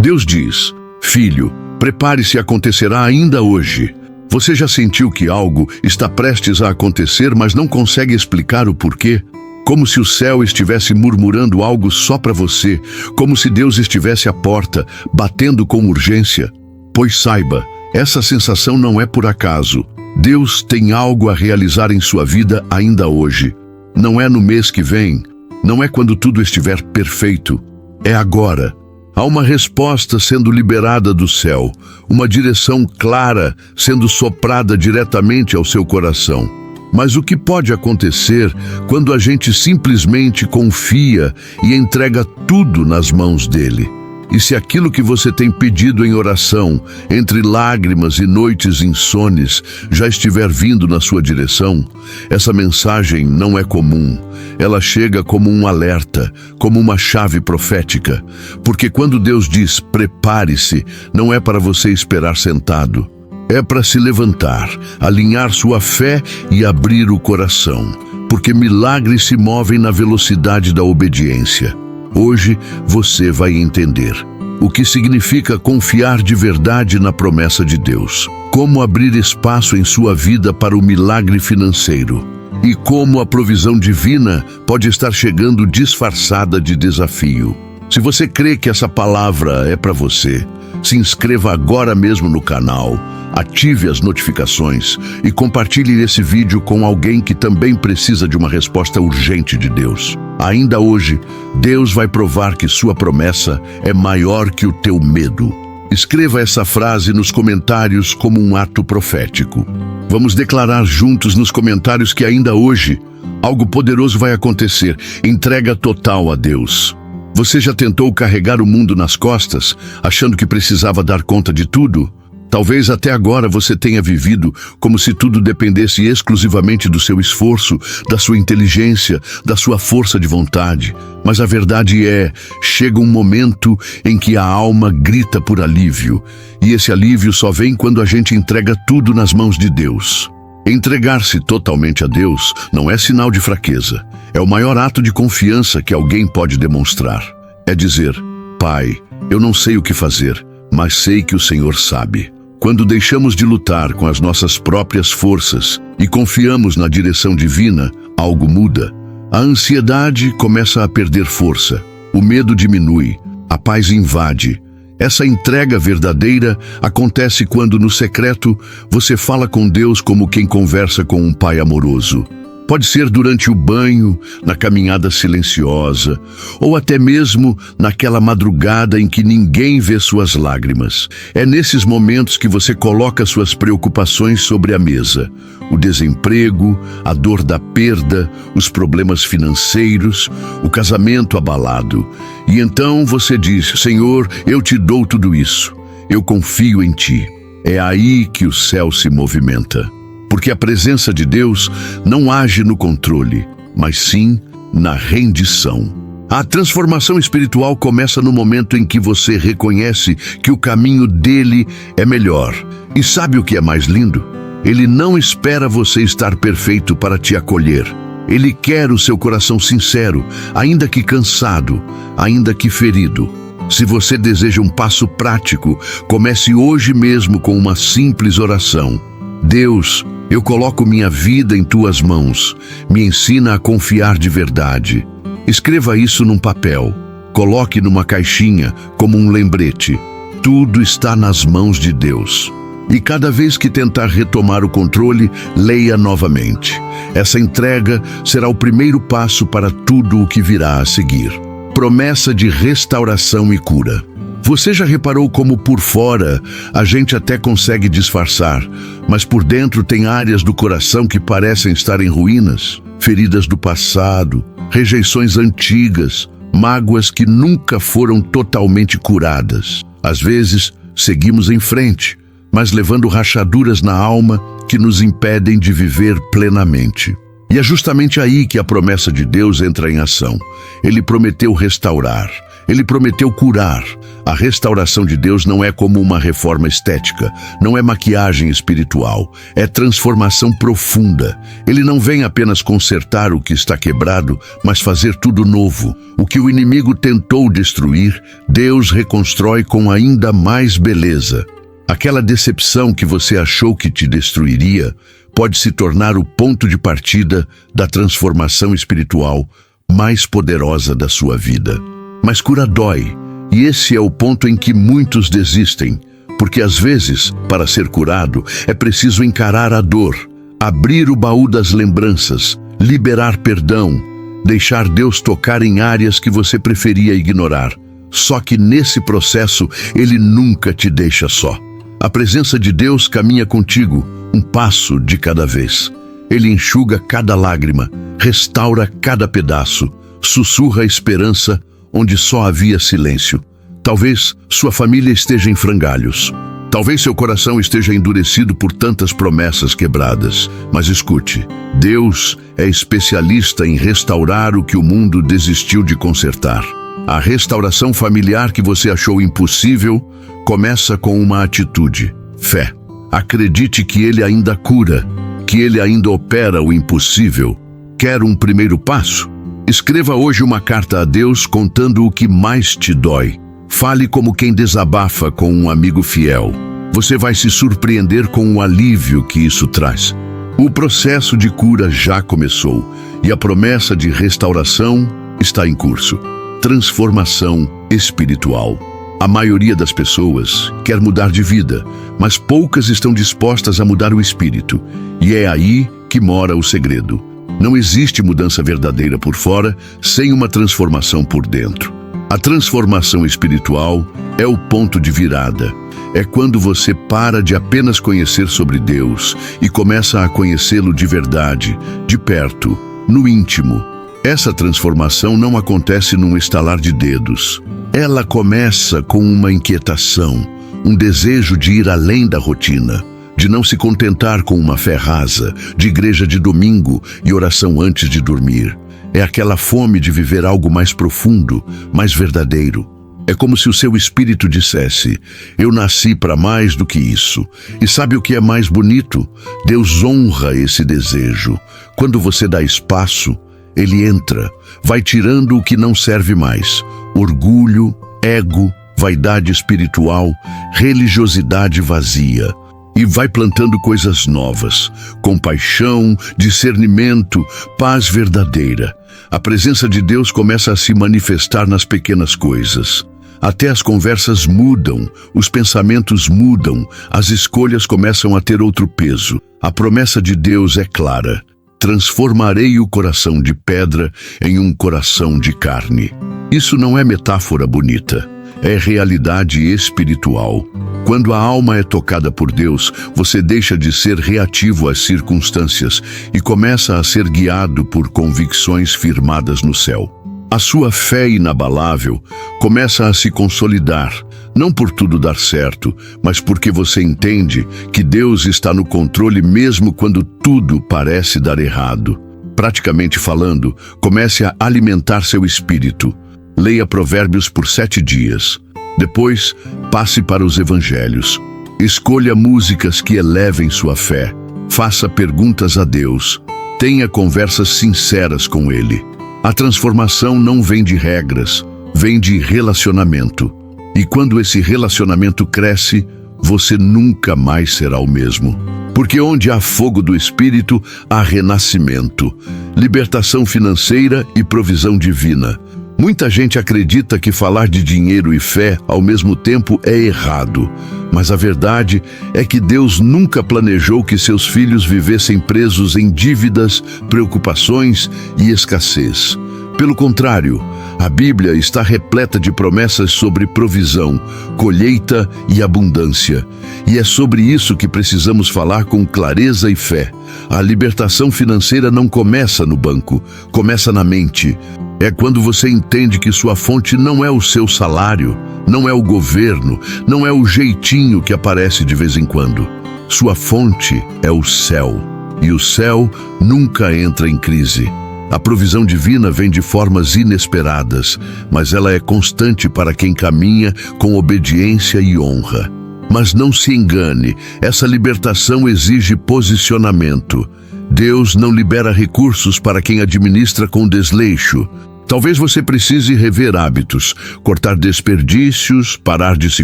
Deus diz: filho, prepare-se, acontecerá ainda hoje. Você já sentiu que algo está prestes a acontecer, mas não consegue explicar o porquê? Como se o céu estivesse murmurando algo só para você, como se Deus estivesse à porta, batendo com urgência? Pois saiba, essa sensação não é por acaso. Deus tem algo a realizar em sua vida ainda hoje. Não é no mês que vem, não é quando tudo estiver perfeito, é agora. Há uma resposta sendo liberada do céu, uma direção clara sendo soprada diretamente ao seu coração. Mas o que pode acontecer quando a gente simplesmente confia e entrega tudo nas mãos dele? E se aquilo que você tem pedido em oração, entre lágrimas e noites insones, já estiver vindo na sua direção, essa mensagem não é comum. Ela chega como um alerta, como uma chave profética. Porque quando Deus diz prepare-se, não é para você esperar sentado. É para se levantar, alinhar sua fé e abrir o coração. Porque milagres se movem na velocidade da obediência. Hoje você vai entender o que significa confiar de verdade na promessa de Deus, como abrir espaço em sua vida para o milagre financeiro e como a provisão divina pode estar chegando disfarçada de desafio. Se você crê que essa palavra é para você, se inscreva agora mesmo no canal, ative as notificações e compartilhe esse vídeo com alguém que também precisa de uma resposta urgente de Deus. Ainda hoje, Deus vai provar que sua promessa é maior que o teu medo. Escreva essa frase nos comentários como um ato profético. Vamos declarar juntos nos comentários que ainda hoje algo poderoso vai acontecer. Entrega total a Deus. Você já tentou carregar o mundo nas costas, achando que precisava dar conta de tudo? Talvez até agora você tenha vivido como se tudo dependesse exclusivamente do seu esforço, da sua inteligência, da sua força de vontade. Mas a verdade é, chega um momento em que a alma grita por alívio. E esse alívio só vem quando a gente entrega tudo nas mãos de Deus. Entregar-se totalmente a Deus não é sinal de fraqueza. É o maior ato de confiança que alguém pode demonstrar. É dizer: Pai, eu não sei o que fazer, mas sei que o Senhor sabe. Quando deixamos de lutar com as nossas próprias forças e confiamos na direção divina, algo muda. A ansiedade começa a perder força, o medo diminui, a paz invade. Essa entrega verdadeira acontece quando, no secreto, você fala com Deus como quem conversa com um pai amoroso. Pode ser durante o banho, na caminhada silenciosa, ou até mesmo naquela madrugada em que ninguém vê suas lágrimas. É nesses momentos que você coloca suas preocupações sobre a mesa. O desemprego, a dor da perda, os problemas financeiros, o casamento abalado. E então você diz: Senhor, eu te dou tudo isso. Eu confio em ti. É aí que o céu se movimenta. Porque a presença de Deus não age no controle, mas sim na rendição. A transformação espiritual começa no momento em que você reconhece que o caminho dele é melhor. E sabe o que é mais lindo? Ele não espera você estar perfeito para te acolher. Ele quer o seu coração sincero, ainda que cansado, ainda que ferido. Se você deseja um passo prático, comece hoje mesmo com uma simples oração. Deus, eu coloco minha vida em tuas mãos. Me ensina a confiar de verdade. Escreva isso num papel. Coloque numa caixinha como um lembrete. Tudo está nas mãos de Deus. E cada vez que tentar retomar o controle, leia novamente. Essa entrega será o primeiro passo para tudo o que virá a seguir. Promessa de restauração e cura. Você já reparou como por fora a gente até consegue disfarçar, mas por dentro tem áreas do coração que parecem estar em ruínas? Feridas do passado, rejeições antigas, mágoas que nunca foram totalmente curadas. Às vezes, seguimos em frente, mas levando rachaduras na alma que nos impedem de viver plenamente. E é justamente aí que a promessa de Deus entra em ação. Ele prometeu restaurar. Ele prometeu curar. A restauração de Deus não é como uma reforma estética, não é maquiagem espiritual, é transformação profunda. Ele não vem apenas consertar o que está quebrado, mas fazer tudo novo. O que o inimigo tentou destruir, Deus reconstrói com ainda mais beleza. Aquela decepção que você achou que te destruiria pode se tornar o ponto de partida da transformação espiritual mais poderosa da sua vida. Mas cura dói, e esse é o ponto em que muitos desistem, porque às vezes, para ser curado, é preciso encarar a dor, abrir o baú das lembranças, liberar perdão, deixar Deus tocar em áreas que você preferia ignorar. Só que nesse processo, Ele nunca te deixa só. A presença de Deus caminha contigo, um passo de cada vez. Ele enxuga cada lágrima, restaura cada pedaço, sussurra a esperança onde só havia silêncio. Talvez sua família esteja em frangalhos. Talvez seu coração esteja endurecido por tantas promessas quebradas. Mas escute, Deus é especialista em restaurar o que o mundo desistiu de consertar. A restauração familiar que você achou impossível começa com uma atitude: fé. Acredite que Ele ainda cura, que Ele ainda opera o impossível. Quer um primeiro passo? Escreva hoje uma carta a Deus contando o que mais te dói. Fale como quem desabafa com um amigo fiel. Você vai se surpreender com o alívio que isso traz. O processo de cura já começou e a promessa de restauração está em curso. Transformação espiritual. A maioria das pessoas quer mudar de vida, mas poucas estão dispostas a mudar o espírito. E é aí que mora o segredo. Não existe mudança verdadeira por fora sem uma transformação por dentro. A transformação espiritual é o ponto de virada. É quando você para de apenas conhecer sobre Deus e começa a conhecê-lo de verdade, de perto, no íntimo. Essa transformação não acontece num estalar de dedos. Ela começa com uma inquietação, um desejo de ir além da rotina, de não se contentar com uma fé rasa, de igreja de domingo e oração antes de dormir. É aquela fome de viver algo mais profundo, mais verdadeiro. É como se o seu espírito dissesse: eu nasci para mais do que isso. E sabe o que é mais bonito? Deus honra esse desejo. Quando você dá espaço, Ele entra, vai tirando o que não serve mais. Orgulho, ego, vaidade espiritual, religiosidade vazia. E vai plantando coisas novas, compaixão, discernimento, paz verdadeira. A presença de Deus começa a se manifestar nas pequenas coisas. Até as conversas mudam, os pensamentos mudam, as escolhas começam a ter outro peso. A promessa de Deus é clara: transformarei o coração de pedra em um coração de carne. Isso não é metáfora bonita, é realidade espiritual. Quando a alma é tocada por Deus, você deixa de ser reativo às circunstâncias e começa a ser guiado por convicções firmadas no céu. A sua fé inabalável começa a se consolidar, não por tudo dar certo, mas porque você entende que Deus está no controle mesmo quando tudo parece dar errado. Praticamente falando, comece a alimentar seu espírito. Leia Provérbios por 7 dias. Depois, passe para os evangelhos. Escolha músicas que elevem sua fé. Faça perguntas a Deus. Tenha conversas sinceras com Ele. A transformação não vem de regras, vem de relacionamento. E quando esse relacionamento cresce, você nunca mais será o mesmo. Porque onde há fogo do Espírito, há renascimento, libertação financeira e provisão divina. Muita gente acredita que falar de dinheiro e fé ao mesmo tempo é errado. Mas a verdade é que Deus nunca planejou que seus filhos vivessem presos em dívidas, preocupações e escassez. Pelo contrário, a Bíblia está repleta de promessas sobre provisão, colheita e abundância. E é sobre isso que precisamos falar com clareza e fé. A libertação financeira não começa no banco, começa na mente. É quando você entende que sua fonte não é o seu salário, não é o governo, não é o jeitinho que aparece de vez em quando. Sua fonte é o céu, e o céu nunca entra em crise. A provisão divina vem de formas inesperadas, mas ela é constante para quem caminha com obediência e honra. Mas não se engane, essa libertação exige posicionamento. Deus não libera recursos para quem administra com desleixo. Talvez você precise rever hábitos, cortar desperdícios, parar de se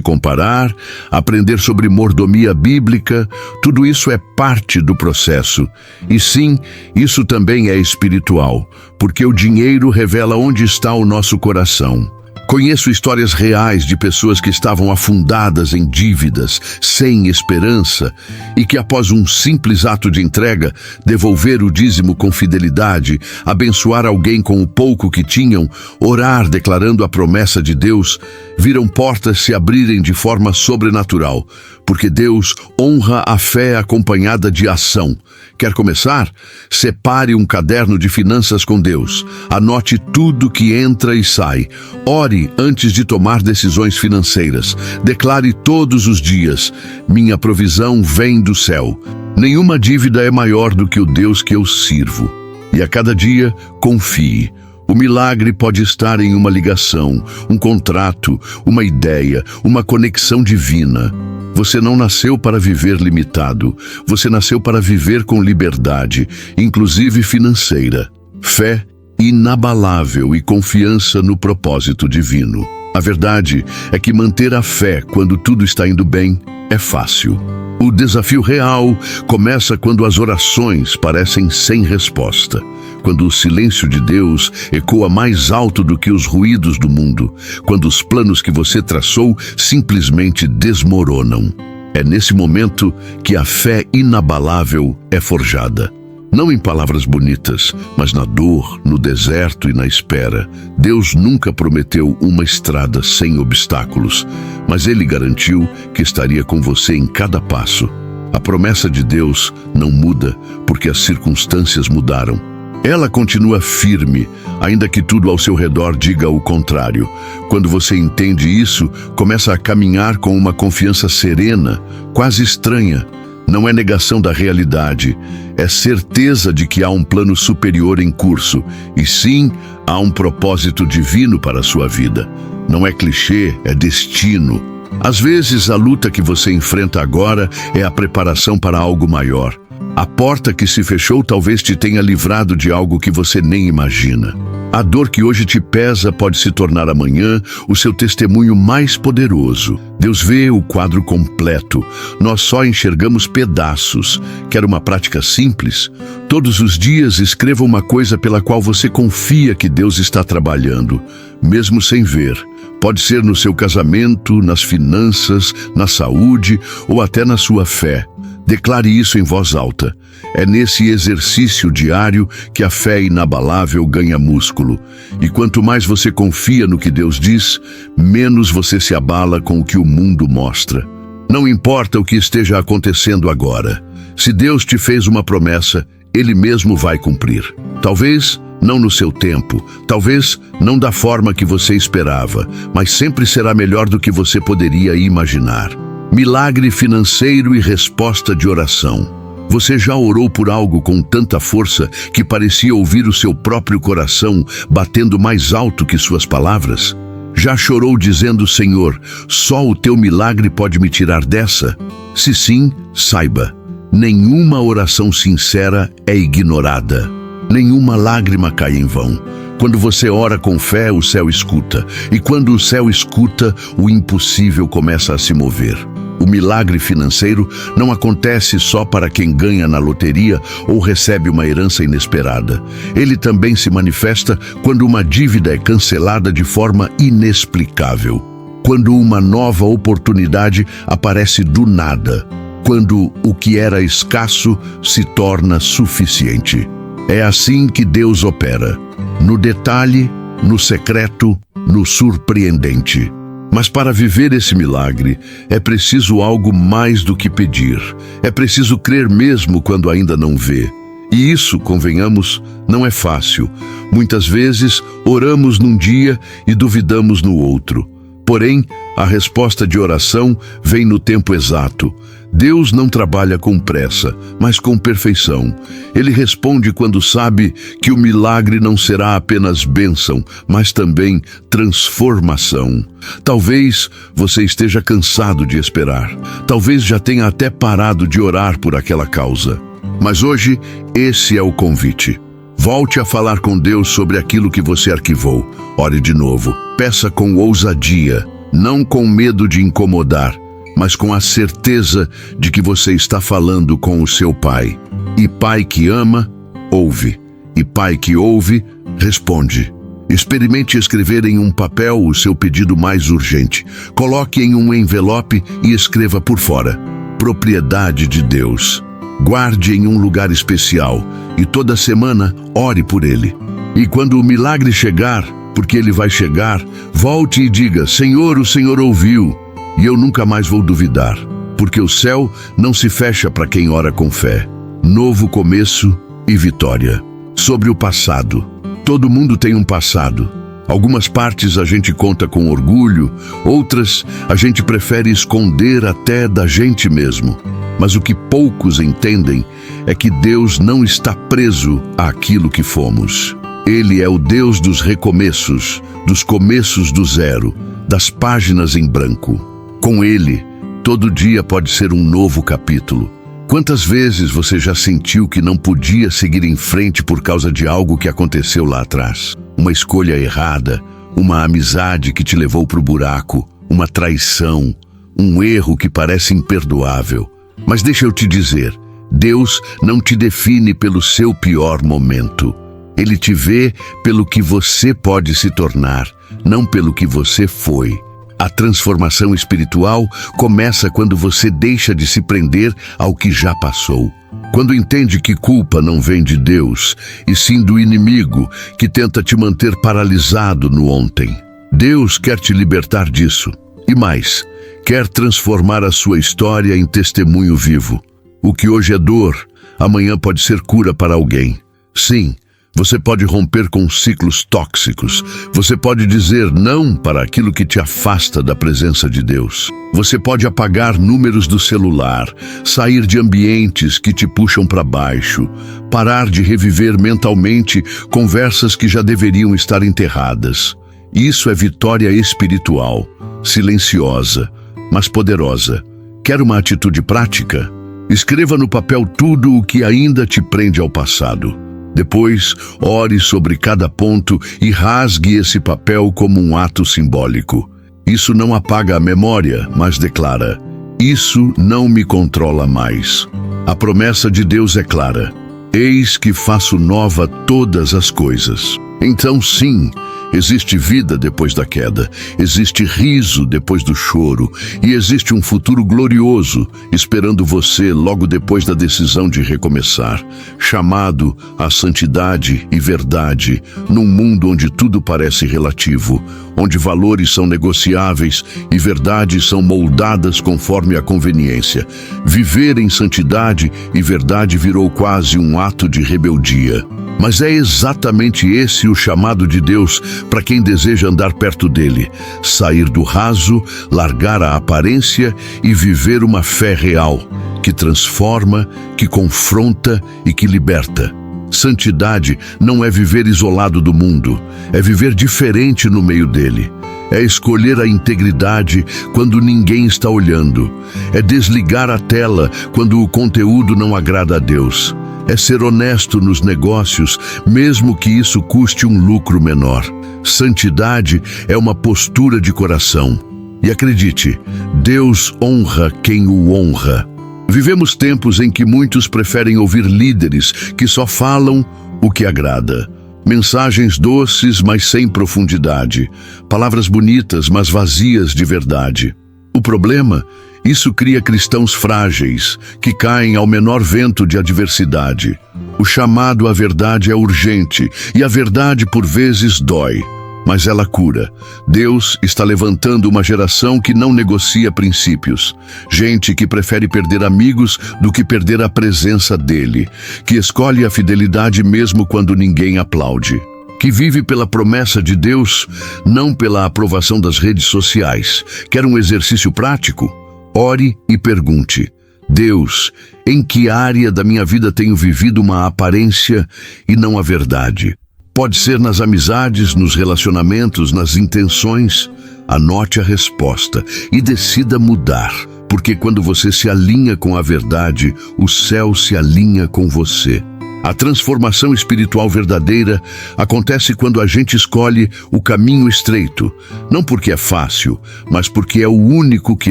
comparar, aprender sobre mordomia bíblica. Tudo isso é parte do processo. E sim, isso também é espiritual, porque o dinheiro revela onde está o nosso coração. Conheço histórias reais de pessoas que estavam afundadas em dívidas, sem esperança, e que após um simples ato de entrega, devolver o dízimo com fidelidade, abençoar alguém com o pouco que tinham, orar declarando a promessa de Deus, viram portas se abrirem de forma sobrenatural, porque Deus honra a fé acompanhada de ação. Quer começar? Separe um caderno de finanças com Deus. Anote tudo que entra e sai. Ore antes de tomar decisões financeiras. Declare todos os dias: minha provisão vem do céu. Nenhuma dívida é maior do que o Deus que eu sirvo. E a cada dia, confie. O milagre pode estar em uma ligação, um contrato, uma ideia, uma conexão divina. Você não nasceu para viver limitado. Você nasceu para viver com liberdade, inclusive financeira. Fé inabalável e confiança no propósito divino. A verdade é que manter a fé quando tudo está indo bem é fácil. O desafio real começa quando as orações parecem sem resposta, quando o silêncio de Deus ecoa mais alto do que os ruídos do mundo, quando os planos que você traçou simplesmente desmoronam. É nesse momento que a fé inabalável é forjada. Não em palavras bonitas, mas na dor, no deserto e na espera. Deus nunca prometeu uma estrada sem obstáculos, mas Ele garantiu que estaria com você em cada passo. A promessa de Deus não muda porque as circunstâncias mudaram. Ela continua firme, ainda que tudo ao seu redor diga o contrário. Quando você entende isso, começa a caminhar com uma confiança serena, quase estranha. Não é negação da realidade, é certeza de que há um plano superior em curso, e sim, há um propósito divino para a sua vida. Não é clichê, é destino. Às vezes, a luta que você enfrenta agora é a preparação para algo maior. A porta que se fechou talvez te tenha livrado de algo que você nem imagina. A dor que hoje te pesa pode se tornar amanhã o seu testemunho mais poderoso. Deus vê o quadro completo. Nós só enxergamos pedaços. Quer uma prática simples? Todos os dias escreva uma coisa pela qual você confia que Deus está trabalhando, mesmo sem ver. Pode ser no seu casamento, nas finanças, na saúde ou até na sua fé. Declare isso em voz alta. É nesse exercício diário que a fé inabalável ganha músculo. E quanto mais você confia no que Deus diz, menos você se abala com o que o mundo mostra. Não importa o que esteja acontecendo agora. Se Deus te fez uma promessa, Ele mesmo vai cumprir. Talvez não no seu tempo, talvez não da forma que você esperava, mas sempre será melhor do que você poderia imaginar. Milagre financeiro e resposta de oração. Você já orou por algo com tanta força que parecia ouvir o seu próprio coração batendo mais alto que suas palavras? Já chorou dizendo: Senhor, só o teu milagre pode me tirar dessa? Se sim, saiba, nenhuma oração sincera é ignorada. Nenhuma lágrima cai em vão. Quando você ora com fé, o céu escuta. E quando o céu escuta, o impossível começa a se mover. O milagre financeiro não acontece só para quem ganha na loteria ou recebe uma herança inesperada. Ele também se manifesta quando uma dívida é cancelada de forma inexplicável. Quando uma nova oportunidade aparece do nada. Quando o que era escasso se torna suficiente. É assim que Deus opera. No detalhe, no secreto, no surpreendente. Mas para viver esse milagre, é preciso algo mais do que pedir. É preciso crer mesmo quando ainda não vê. E isso, convenhamos, não é fácil. Muitas vezes, oramos num dia e duvidamos no outro. Porém, A resposta de oração vem no tempo exato. Deus não trabalha com pressa, mas com perfeição. Ele responde quando sabe que o milagre não será apenas bênção, mas também transformação. Talvez você esteja cansado de esperar. Talvez já tenha até parado de orar por aquela causa. Mas hoje, esse é o convite. Volte a falar com Deus sobre aquilo que você arquivou. Ore de novo. Peça com ousadia, não com medo de incomodar, mas com a certeza de que você está falando com o seu Pai. E Pai que ama, ouve. E Pai que ouve, responde. Experimente escrever em um papel o seu pedido mais urgente. Coloque em um envelope e escreva por fora: propriedade de Deus. Guarde em um lugar especial e toda semana ore por ele. E quando o milagre chegar, porque ele vai chegar, volte e diga: Senhor, o Senhor ouviu. E eu nunca mais vou duvidar, porque o céu não se fecha para quem ora com fé. Novo começo e vitória. Sobre o passado. Todo mundo tem um passado. Algumas partes a gente conta com orgulho, outras a gente prefere esconder até da gente mesmo. Mas o que poucos entendem é que Deus não está preso àquilo que fomos. Ele é o Deus dos recomeços, dos começos do zero, das páginas em branco. Com Ele, todo dia pode ser um novo capítulo. Quantas vezes você já sentiu que não podia seguir em frente por causa de algo que aconteceu lá atrás? Uma escolha errada, uma amizade que te levou para o buraco, uma traição, um erro que parece imperdoável. Mas deixa eu te dizer, Deus não te define pelo seu pior momento. Ele te vê pelo que você pode se tornar, não pelo que você foi. A transformação espiritual começa quando você deixa de se prender ao que já passou. Quando entende que culpa não vem de Deus, e sim do inimigo que tenta te manter paralisado no ontem. Deus quer te libertar disso. E mais, quer transformar a sua história em testemunho vivo. O que hoje é dor, amanhã pode ser cura para alguém. Sim, você pode romper com ciclos tóxicos. Você pode dizer não para aquilo que te afasta da presença de Deus. Você pode apagar números do celular, sair de ambientes que te puxam para baixo, parar de reviver mentalmente conversas que já deveriam estar enterradas. Isso é vitória espiritual, silenciosa, mas poderosa. Quer uma atitude prática? Escreva no papel tudo o que ainda te prende ao passado. Depois, ore sobre cada ponto e rasgue esse papel como um ato simbólico. Isso não apaga a memória, mas declara: isso não me controla mais. A promessa de Deus é clara: eis que faço nova todas as coisas. Então sim, existe vida depois da queda, existe riso depois do choro e existe um futuro glorioso esperando você logo depois da decisão de recomeçar, chamado à santidade e verdade num mundo onde tudo parece relativo, onde valores são negociáveis e verdades são moldadas conforme a conveniência. Viver em santidade e verdade virou quase um ato de rebeldia. Mas é exatamente esse o chamado de Deus para quem deseja andar perto dele, sair do raso, largar a aparência e viver uma fé real, que transforma, que confronta e que liberta. Santidade não é viver isolado do mundo, é viver diferente no meio dele. É escolher a integridade quando ninguém está olhando. É desligar a tela quando o conteúdo não agrada a Deus. É ser honesto nos negócios, mesmo que isso custe um lucro menor. Santidade é uma postura de coração. E acredite, Deus honra quem o honra. Vivemos tempos em que muitos preferem ouvir líderes que só falam o que agrada. Mensagens doces, mas sem profundidade. Palavras bonitas, mas vazias de verdade. O problema? Isso cria cristãos frágeis, que caem ao menor vento de adversidade. O chamado à verdade é urgente, e a verdade por vezes dói, mas ela cura. Deus está levantando uma geração que não negocia princípios. Gente que prefere perder amigos do que perder a presença dele, que escolhe a fidelidade mesmo quando ninguém aplaude. que vive pela promessa de Deus, não pela aprovação das redes sociais. Quer um exercício prático? Ore e pergunte: Deus, em que área da minha vida tenho vivido uma aparência e não a verdade? Pode ser nas amizades, nos relacionamentos, nas intenções. Anote a resposta e decida mudar, porque quando você se alinha com a verdade, o céu se alinha com você. A transformação espiritual verdadeira acontece quando a gente escolhe o caminho estreito, não porque é fácil, mas porque é o único que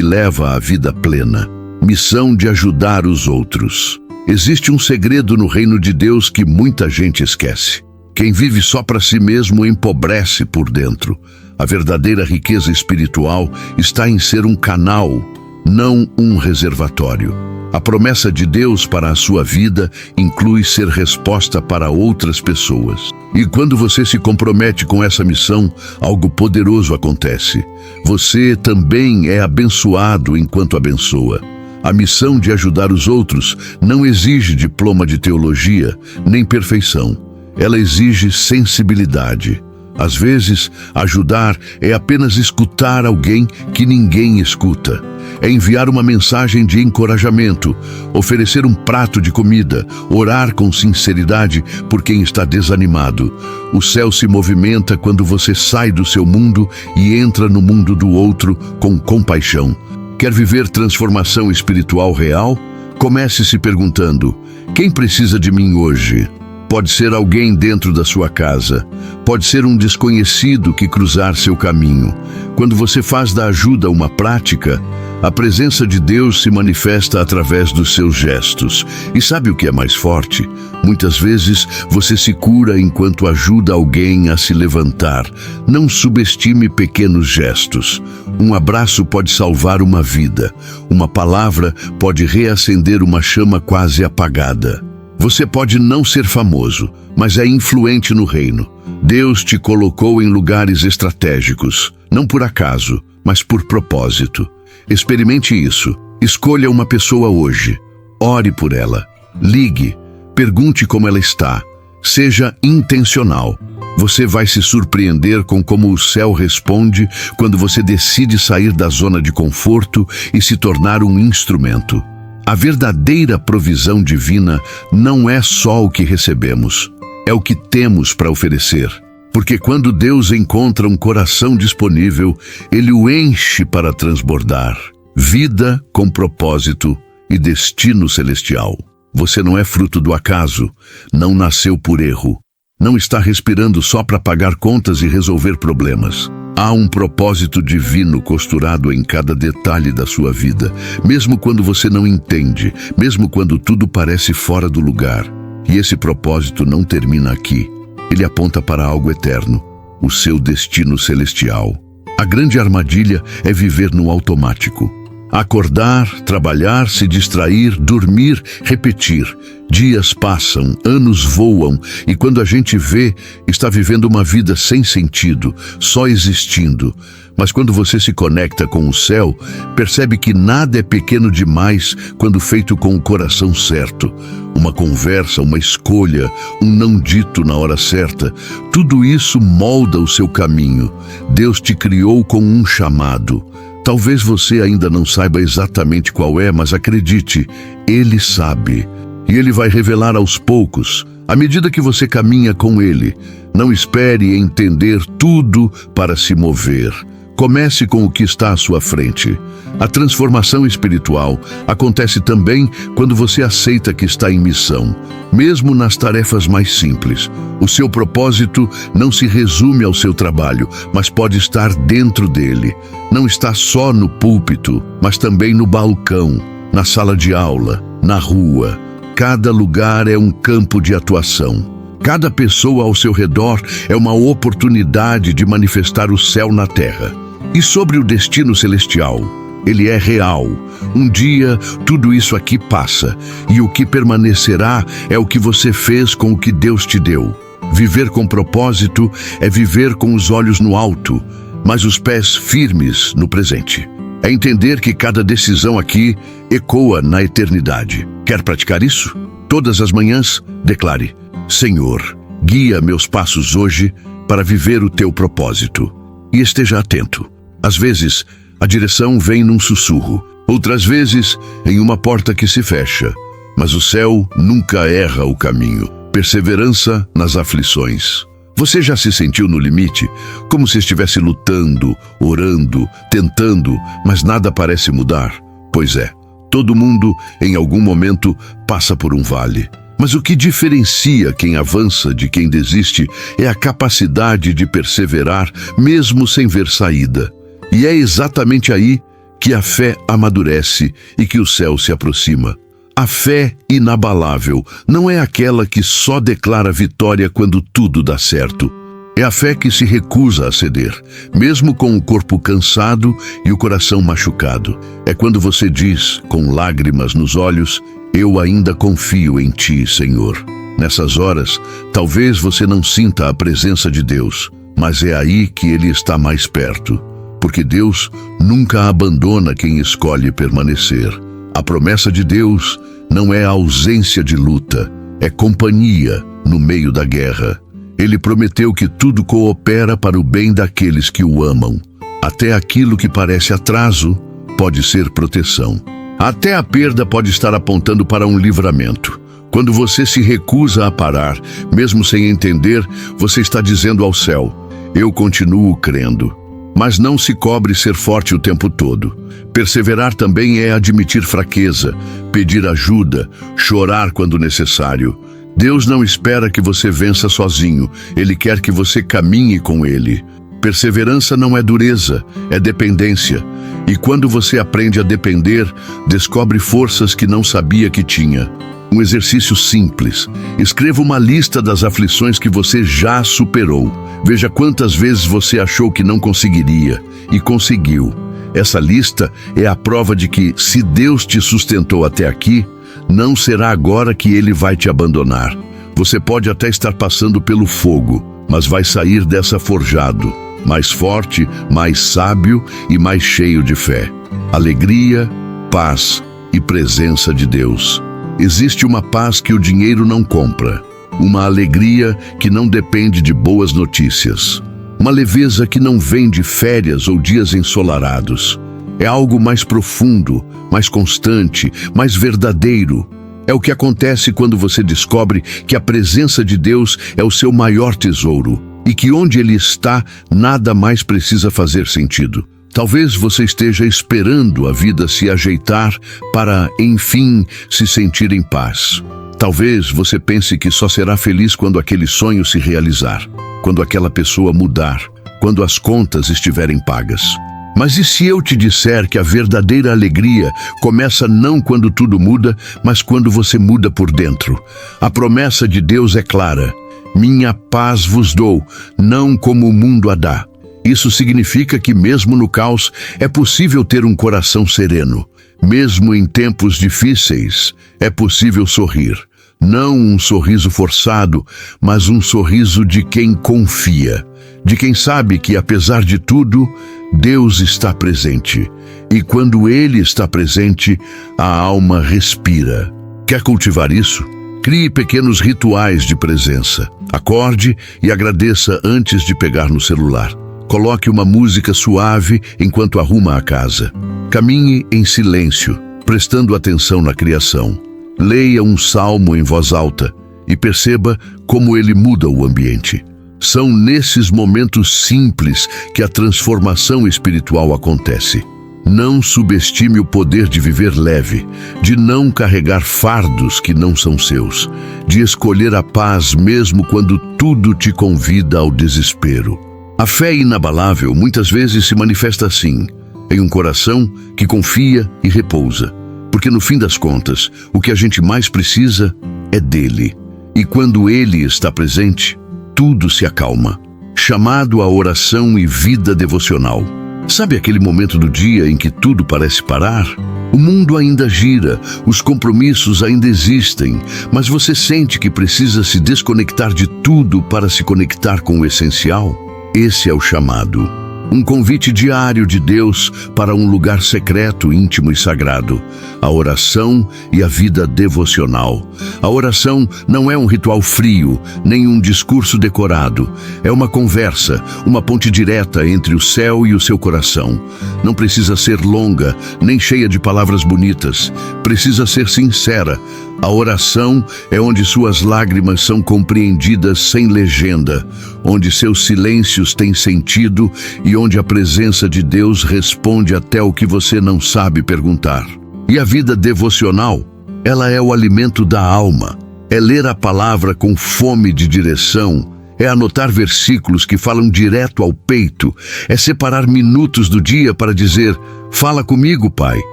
leva à vida plena. Missão de ajudar os outros. Existe um segredo no reino de Deus que muita gente esquece. Quem vive só para si mesmo empobrece por dentro. A verdadeira riqueza espiritual está em ser um canal, não um reservatório. A promessa de Deus para a sua vida inclui ser resposta para outras pessoas. E quando você se compromete com essa missão, algo poderoso acontece. Você também é abençoado enquanto abençoa. A missão de ajudar os outros não exige diploma de teologia, nem perfeição. Ela exige sensibilidade. Às vezes, ajudar é apenas escutar alguém que ninguém escuta. É enviar uma mensagem de encorajamento, oferecer um prato de comida, orar com sinceridade por quem está desanimado. O céu se movimenta quando você sai do seu mundo e entra no mundo do outro com compaixão. Quer viver transformação espiritual real? Comece se perguntando: quem precisa de mim hoje? Pode ser alguém dentro da sua casa. Pode ser um desconhecido que cruzar seu caminho. Quando você faz da ajuda uma prática, a presença de Deus se manifesta através dos seus gestos. E sabe o que é mais forte? Muitas vezes você se cura enquanto ajuda alguém a se levantar. Não subestime pequenos gestos. Um abraço pode salvar uma vida. Uma palavra pode reacender uma chama quase apagada. Você pode não ser famoso, mas é influente no reino. Deus te colocou em lugares estratégicos, não por acaso, mas por propósito. Experimente isso. Escolha uma pessoa hoje. Ore por ela. Ligue. Pergunte como ela está. Seja intencional. Você vai se surpreender com como o céu responde quando você decide sair da zona de conforto e se tornar um instrumento. A verdadeira provisão divina não é só o que recebemos, é o que temos para oferecer. Porque quando Deus encontra um coração disponível, Ele o enche para transbordar. Vida com propósito e destino celestial. Você não é fruto do acaso, não nasceu por erro. Não está respirando só para pagar contas e resolver problemas. Há um propósito divino costurado em cada detalhe da sua vida, mesmo quando você não entende, mesmo quando tudo parece fora do lugar. E esse propósito não termina aqui. Ele aponta para algo eterno, o seu destino celestial. A grande armadilha é viver no automático. Acordar, trabalhar, se distrair, dormir, repetir. Dias passam, anos voam, e quando a gente vê, está vivendo uma vida sem sentido, só existindo. Mas quando você se conecta com o céu, percebe que nada é pequeno demais quando feito com o coração certo. Uma conversa, uma escolha, um não dito na hora certa, tudo isso molda o seu caminho. Deus te criou com um chamado. Talvez você ainda não saiba exatamente qual é, mas acredite, Ele sabe. E Ele vai revelar aos poucos, à medida que você caminha com Ele. Não espere entender tudo para se mover. Comece com o que está à sua frente. A transformação espiritual acontece também quando você aceita que está em missão, mesmo nas tarefas mais simples. O seu propósito não se resume ao seu trabalho, mas pode estar dentro dele. Não está só no púlpito, mas também no balcão, na sala de aula, na rua. Cada lugar é um campo de atuação. Cada pessoa ao seu redor é uma oportunidade de manifestar o céu na terra. E sobre o destino celestial, ele é real. Um dia, tudo isso aqui passa, e o que permanecerá é o que você fez com o que Deus te deu. Viver com propósito é viver com os olhos no alto, mas os pés firmes no presente. É entender que cada decisão aqui ecoa na eternidade. Quer praticar isso? Todas as manhãs, declare: Senhor, Guia meus passos hoje para viver o teu propósito. E esteja atento. Às vezes, a direção vem num sussurro. Outras vezes, em uma porta que se fecha. Mas o céu nunca erra o caminho. Perseverança nas aflições. Você já se sentiu no limite, como se estivesse lutando, orando, tentando, mas nada parece mudar? Pois é, todo mundo, em algum momento, passa por um vale. Mas o que diferencia quem avança de quem desiste é a capacidade de perseverar, mesmo sem ver saída. E é exatamente aí que a fé amadurece e que o céu se aproxima. A fé inabalável não é aquela que só declara vitória quando tudo dá certo. É a fé que se recusa a ceder, mesmo com o corpo cansado e o coração machucado. É quando você diz, com lágrimas nos olhos, eu ainda confio em ti, Senhor. Nessas horas, talvez você não sinta a presença de Deus, mas é aí que Ele está mais perto. Porque Deus nunca abandona quem escolhe permanecer. A promessa de Deus não é ausência de luta, é companhia no meio da guerra. Ele prometeu que tudo coopera para o bem daqueles que o amam. Até aquilo que parece atraso pode ser proteção. Até a perda pode estar apontando para um livramento. Quando você se recusa a parar, mesmo sem entender, você está dizendo ao céu, eu continuo crendo. Mas não se cobre ser forte o tempo todo. Perseverar também é admitir fraqueza, pedir ajuda, chorar quando necessário. Deus não espera que você vença sozinho, Ele quer que você caminhe com Ele. Perseverança não é dureza, é dependência. E quando você aprende a depender, descobre forças que não sabia que tinha. Um exercício simples. Escreva uma lista das aflições que você já superou. Veja quantas vezes você achou que não conseguiria e conseguiu. Essa lista é a prova de que, se Deus te sustentou até aqui, não será agora que Ele vai te abandonar. Você pode até estar passando pelo fogo, mas vai sair dessa forjado, mais forte, mais sábio e mais cheio de fé. Alegria, paz e presença de Deus. Existe uma paz que o dinheiro não compra, uma alegria que não depende de boas notícias, uma leveza que não vem de férias ou dias ensolarados. É algo mais profundo, mais constante, mais verdadeiro. É o que acontece quando você descobre que a presença de Deus é o seu maior tesouro e que onde Ele está, nada mais precisa fazer sentido. Talvez você esteja esperando a vida se ajeitar para, enfim, se sentir em paz. Talvez você pense que só será feliz quando aquele sonho se realizar, quando aquela pessoa mudar, quando as contas estiverem pagas. Mas e se eu te disser que a verdadeira alegria começa não quando tudo muda, mas quando você muda por dentro? A promessa de Deus é clara: minha paz vos dou, não como o mundo a dá. Isso significa que mesmo no caos é possível ter um coração sereno. Mesmo em tempos difíceis, é possível sorrir. Não um sorriso forçado, mas um sorriso de quem confia. De quem sabe que, apesar de tudo, Deus está presente. E quando Ele está presente, a alma respira. Quer cultivar isso? Crie pequenos rituais de presença. Acorde e agradeça antes de pegar no celular. Coloque uma música suave enquanto arruma a casa. Caminhe em silêncio, prestando atenção na criação. Leia um salmo em voz alta e perceba como ele muda o ambiente. São nesses momentos simples que a transformação espiritual acontece. Não subestime o poder de viver leve, de não carregar fardos que não são seus, de escolher a paz mesmo quando tudo te convida ao desespero. A fé inabalável muitas vezes se manifesta assim, em um coração que confia e repousa. Porque no fim das contas, o que a gente mais precisa é dele. E quando ele está presente, tudo se acalma. Chamado à oração e vida devocional. Sabe aquele momento do dia em que tudo parece parar? O mundo ainda gira, os compromissos ainda existem, mas você sente que precisa se desconectar de tudo para se conectar com o essencial? Esse é o chamado. Um convite diário de Deus para um lugar secreto, íntimo e sagrado. A oração e a vida devocional. A oração não é um ritual frio, nem um discurso decorado. É uma conversa, uma ponte direta entre o céu e o seu coração. Não precisa ser longa, nem cheia de palavras bonitas. Precisa ser sincera. A oração é onde suas lágrimas são compreendidas sem legenda, onde seus silêncios têm sentido e onde a presença de Deus responde até o que você não sabe perguntar. E a vida devocional, ela é o alimento da alma. É ler a palavra com fome de direção, é anotar versículos que falam direto ao peito, é separar minutos do dia para dizer: fala comigo, Pai,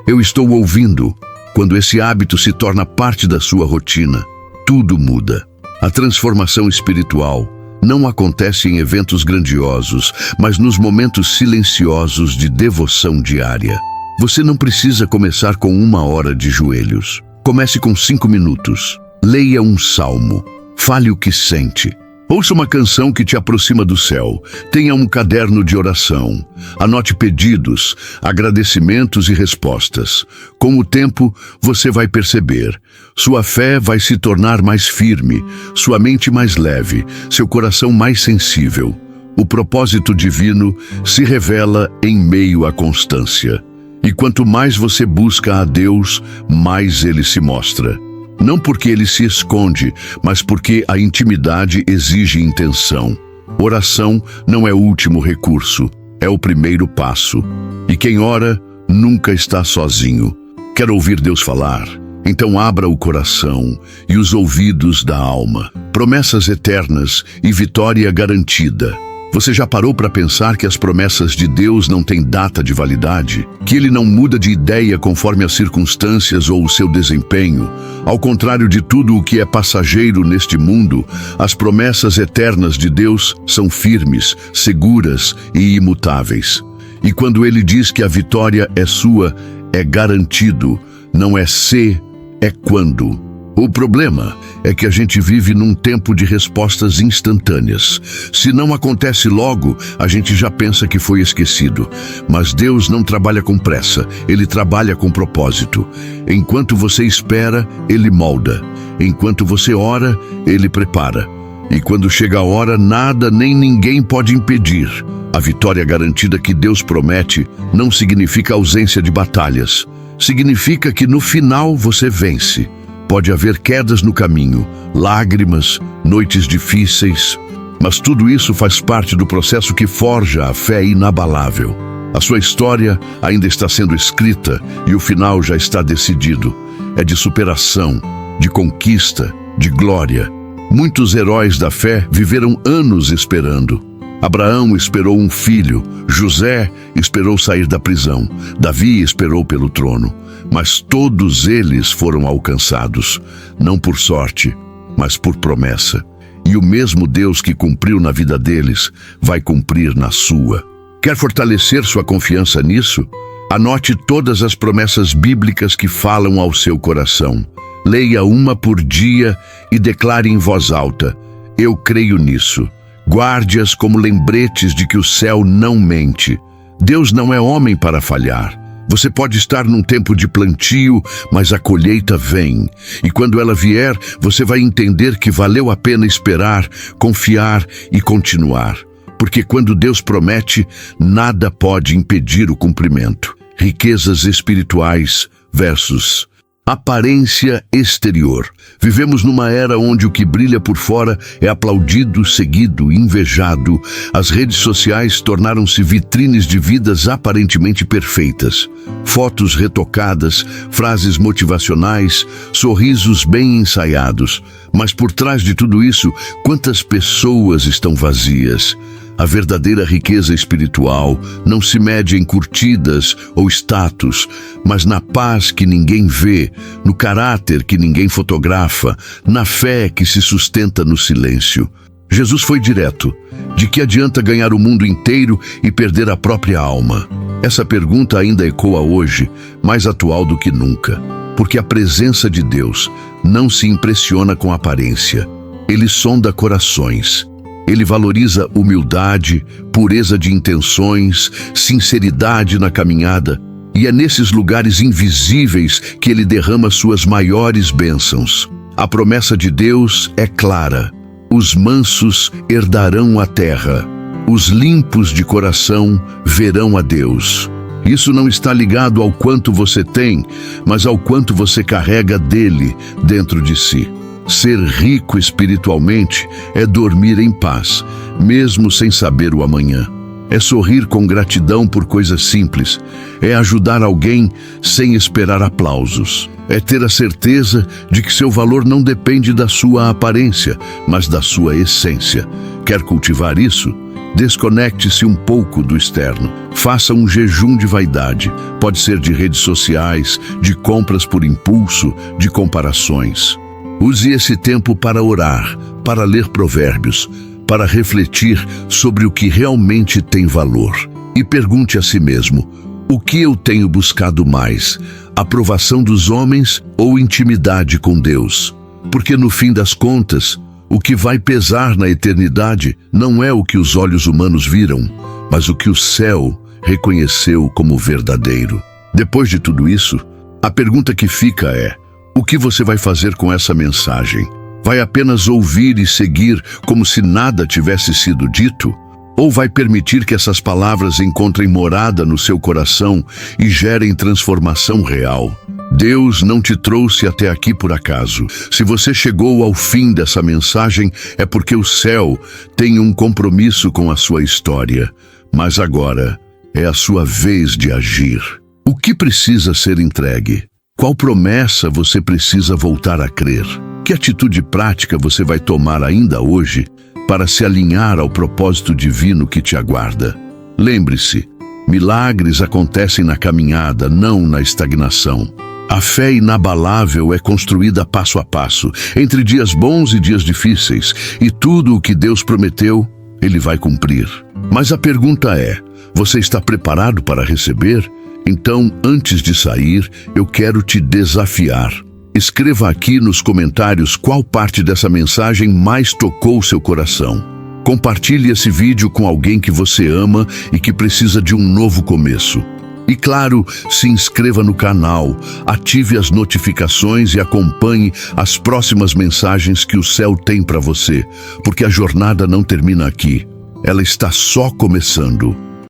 eu estou ouvindo. Quando esse hábito se torna parte da sua rotina, tudo muda. A transformação espiritual não acontece em eventos grandiosos, mas nos momentos silenciosos de devoção diária. Você não precisa começar com 1 hora de joelhos. Comece com 5 minutos. Leia um salmo. Fale o que sente. Ouça uma canção que te aproxima do céu. Tenha um caderno de oração. Anote pedidos, agradecimentos e respostas. Com o tempo, você vai perceber. Sua fé vai se tornar mais firme, sua mente mais leve, seu coração mais sensível. O propósito divino se revela em meio à constância. E quanto mais você busca a Deus, mais Ele se mostra. Não porque Ele se esconde, mas porque a intimidade exige intenção. Oração não é o último recurso, é o primeiro passo. E quem ora nunca está sozinho. Quer ouvir Deus falar? Então abra o coração e os ouvidos da alma. Promessas eternas e vitória garantida. Você já parou para pensar que as promessas de Deus não têm data de validade? Que Ele não muda de ideia conforme as circunstâncias ou o seu desempenho? Ao contrário de tudo o que é passageiro neste mundo, as promessas eternas de Deus são firmes, seguras e imutáveis. E quando Ele diz que a vitória é sua, é garantido, não é se, é quando. O problema é que a gente vive num tempo de respostas instantâneas. Se não acontece logo, a gente já pensa que foi esquecido. Mas Deus não trabalha com pressa, Ele trabalha com propósito. Enquanto você espera, Ele molda. Enquanto você ora, Ele prepara. E quando chega a hora, nada nem ninguém pode impedir. A vitória garantida que Deus promete não significa ausência de batalhas. Significa que no final você vence. Pode haver quedas no caminho, lágrimas, noites difíceis, mas tudo isso faz parte do processo que forja a fé inabalável. A sua história ainda está sendo escrita e o final já está decidido. É de superação, de conquista, de glória. Muitos heróis da fé viveram anos esperando. Abraão esperou um filho, José esperou sair da prisão, Davi esperou pelo trono, mas todos eles foram alcançados, não por sorte, mas por promessa. E o mesmo Deus que cumpriu na vida deles, vai cumprir na sua. Quer fortalecer sua confiança nisso? Anote todas as promessas bíblicas que falam ao seu coração. Leia uma por dia e declare em voz alta: eu creio nisso. Guarde-as como lembretes de que o céu não mente. Deus não é homem para falhar. Você pode estar num tempo de plantio, mas a colheita vem. E quando ela vier, você vai entender que valeu a pena esperar, confiar e continuar. Porque quando Deus promete, nada pode impedir o cumprimento. Riquezas espirituais versus aparência exterior. Vivemos numa era onde o que brilha por fora é aplaudido, seguido, invejado. As redes sociais tornaram-se vitrines de vidas aparentemente perfeitas. Fotos retocadas, frases motivacionais, sorrisos bem ensaiados. Mas por trás de tudo isso, quantas pessoas estão vazias? A verdadeira riqueza espiritual não se mede em curtidas ou status, mas na paz que ninguém vê, no caráter que ninguém fotografa, na fé que se sustenta no silêncio. Jesus foi direto. De que adianta ganhar o mundo inteiro e perder a própria alma? Essa pergunta ainda ecoa hoje, mais atual do que nunca. Porque a presença de Deus não se impressiona com aparência. Ele sonda corações. Ele valoriza humildade, pureza de intenções, sinceridade na caminhada. E é nesses lugares invisíveis que ele derrama suas maiores bênçãos. A promessa de Deus é clara: os mansos herdarão a terra. Os limpos de coração verão a Deus. Isso não está ligado ao quanto você tem, mas ao quanto você carrega dele dentro de si. Ser rico espiritualmente é dormir em paz, mesmo sem saber o amanhã. É sorrir com gratidão por coisas simples. É ajudar alguém sem esperar aplausos. É ter a certeza de que seu valor não depende da sua aparência, mas da sua essência. Quer cultivar isso? Desconecte-se um pouco do externo. Faça um jejum de vaidade. Pode ser de redes sociais, de compras por impulso, de comparações. Use esse tempo para orar, para ler provérbios, para refletir sobre o que realmente tem valor. E pergunte a si mesmo: o que eu tenho buscado mais? Aprovação dos homens ou intimidade com Deus? Porque no fim das contas, o que vai pesar na eternidade não é o que os olhos humanos viram, mas o que o céu reconheceu como verdadeiro. Depois de tudo isso, a pergunta que fica é: o que você vai fazer com essa mensagem? Vai apenas ouvir e seguir como se nada tivesse sido dito? Ou vai permitir que essas palavras encontrem morada no seu coração e gerem transformação real? Deus não te trouxe até aqui por acaso. Se você chegou ao fim dessa mensagem, é porque o céu tem um compromisso com a sua história. Mas agora é a sua vez de agir. O que precisa ser entregue? Qual promessa você precisa voltar a crer? Que atitude prática você vai tomar ainda hoje para se alinhar ao propósito divino que te aguarda? Lembre-se, milagres acontecem na caminhada, não na estagnação. A fé inabalável é construída passo a passo, entre dias bons e dias difíceis, e tudo o que Deus prometeu, Ele vai cumprir. Mas a pergunta é: você está preparado para receber? Então, antes de sair, eu quero te desafiar. Escreva aqui nos comentários qual parte dessa mensagem mais tocou seu coração. Compartilhe esse vídeo com alguém que você ama e que precisa de um novo começo. E claro, se inscreva no canal, ative as notificações e acompanhe as próximas mensagens que o céu tem para você, porque a jornada não termina aqui. Ela está só começando.